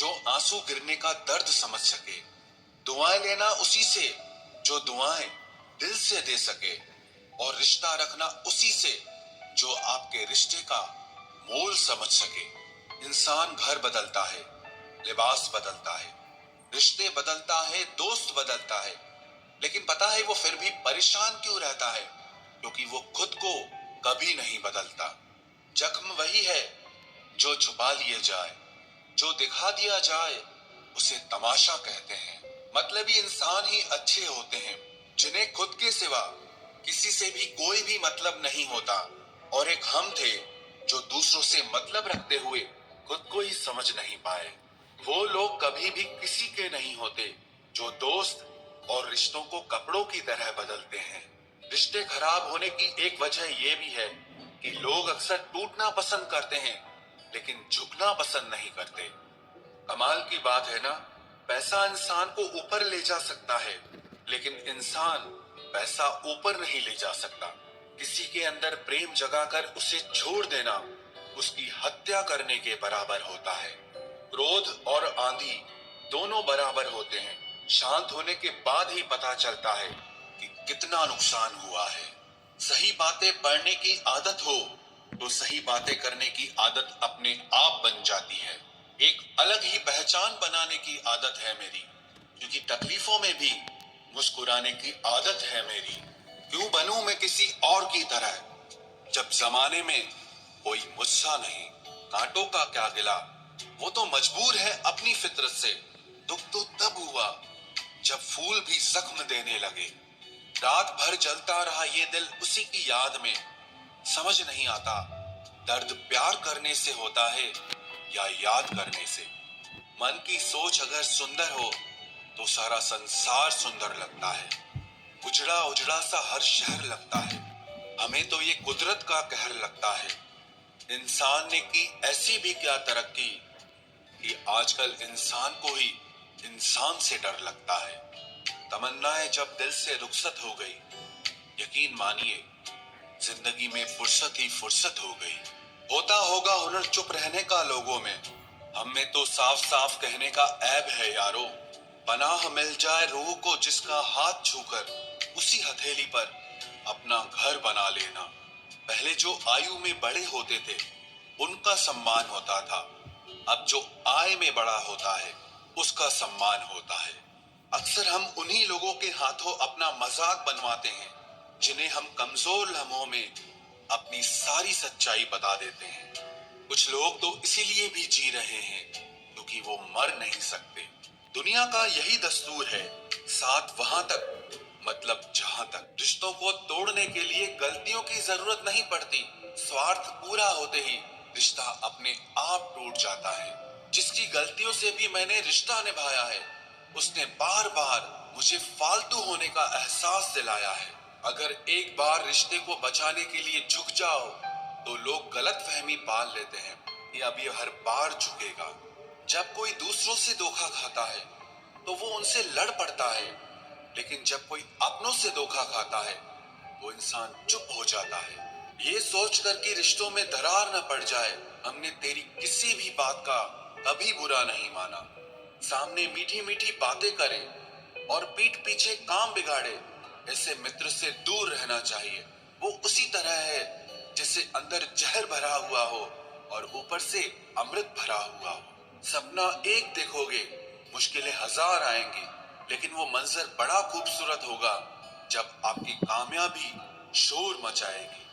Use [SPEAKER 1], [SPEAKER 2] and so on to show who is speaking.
[SPEAKER 1] जो आंसू गिरने का दर्द समझ सके, दुआएं लेना उसी से जो दुआएं दिल से दे सके, और रिश्ता रखना उसी से जो आपके रिश्ते का मोल समझ सके। इंसान घर बदलता है, लिबास बदलता है, रिश्ते बदलता है, दोस्त बदलता है, लेकिन पता है वो फिर भी परेशान क्यों रहता है? क्योंकि वो खुद को कभी नहीं बदलता। जख्म वही है जो छुपा लिए जाए, जो दिखा दिया जाए उसे तमाशा कहते हैं। मतलबी इंसान ही अच्छे होते हैं, जिन्हें खुद के सिवा किसी से भी कोई भी मतलब नहीं होता। और एक हम थे जो दूसरों से मतलब रखते हुए खुद को ही समझ नहीं पाए। वो लोग कभी भी किसी के नहीं होते जो दोस्त और रिश्तों को कपड़ों की तरह बदलते हैं। रिश्ते खराब होने की एक वजह ये भी है कि लोग अक्सर टूटना पसंद करते हैं, लेकिन झुकना पसंद नहीं करते। कमाल की बात है ना, पैसा इंसान को ऊपर ले जा सकता है, लेकिन इंसान पैसा ऊपर नहीं ले जा सकता। किसी के अंदर प्रेम जगाकर उसे छोड़ देना उसकी हत्या करने के बराबर होता है। क्रोध और आंधी दोनों बराबर होते हैं। शांत होने के बाद ही पता चलता है कि कितना नुकसान हुआ है। सही बातें पढ़ने की आदत हो तो सही बातें करने की आदत अपने आप बन जाती है। एक अलग ही पहचान बनाने की आदत है मेरी, क्योंकि तकलीफों में भी मुस्कुराने की आदत है मेरी। क्यों बनूं मैं किसी और की तरह, जब जमाने में कोई मुझसा नहीं। कांटों का क्या गिला, वो तो मजबूर है अपनी फितरत से। दुख तो तब हुआ जब फूल भी जख्म देने लगे। रात भर जलता रहा ये दिल उसी की याद में। समझ नहीं आता दर्द प्यार करने से होता है या याद करने से। मन की सोच अगर सुंदर हो तो सारा संसार सुंदर लगता है। उजड़ा उजड़ा सा हर शहर लगता है। हमें तो ये कुदरत का कहर लगता है। इंसान ने की ऐसी भी क्या तरक्की कि आजकल इंसान को ही इंसान से डर लगता है। तमन्नाएं जब दिल से रुखसत हो गई, यकीन मानिए जिंदगी में फुर्सत ही फुर्सत हो गई। होता होगा हुनर चुप रहने का लोगों में, हम में तो साफ साफ कहने का ऐब है यारो। पनाह मिल जाए रूह को जिसका हाथ छूकर उसी हथेली पर अपना घर बना लेना। पहले जो आयु में बड़े होते थे उनका सम्मान होता था, अब जो आय में बड़ा होता है उसका सम्मान होता है। अक्सर हम उन्हीं लोगों के हाथों अपना मजाक बनवाते हैं जिन्हें हम कमजोर लम्हों में अपनी सारी सच्चाई बता देते हैं। कुछ लोग तो इसीलिए भी जी रहे हैं क्योंकि वो मर नहीं सकते। दुनिया का यही दस्तूर है, साथ वहां तक मतलब जहां तक। रिश्तों को तोड़ने के लिए गलतियों की जरूरत नहीं पड़ती, स्वार्थ पूरा होते ही रिश्ता अपने आप टूट जाता है। जिसकी गलतियों से भी मैंने रिश्ता निभाया है उसने बार बार मुझे फालतू होने का एहसास दिलाया है। अगर एक बार रिश्ते को बचाने के लिए झुक जाओ तो लोग गलत फहमी पाल लेते हैं कि अब ये हर बार झुकेगा। जब कोई दूसरों से धोखा खाता है तो वो उनसे लड़ पड़ता है, लेकिन जब कोई अपनों से धोखा खाता है वो इंसान चुप हो जाता है। ये सोचकर कि रिश्तों में दरार न पड़ जाए, हमने तेरी किसी भी बात का कभी बुरा नहीं माना। सामने मीठी मीठी बातें करे और पीठ पीछे काम बिगाड़े, ऐसे मित्र से दूर रहना चाहिए। वो उसी तरह है जैसे अंदर जहर भरा हुआ हो और ऊपर से अमृत भरा हुआ हो। सपना एक देखोगे, मुश्किलें हजार आएंगी, लेकिन वो मंजर बड़ा खूबसूरत होगा जब आपकी कामयाबी शोर मचाएगी।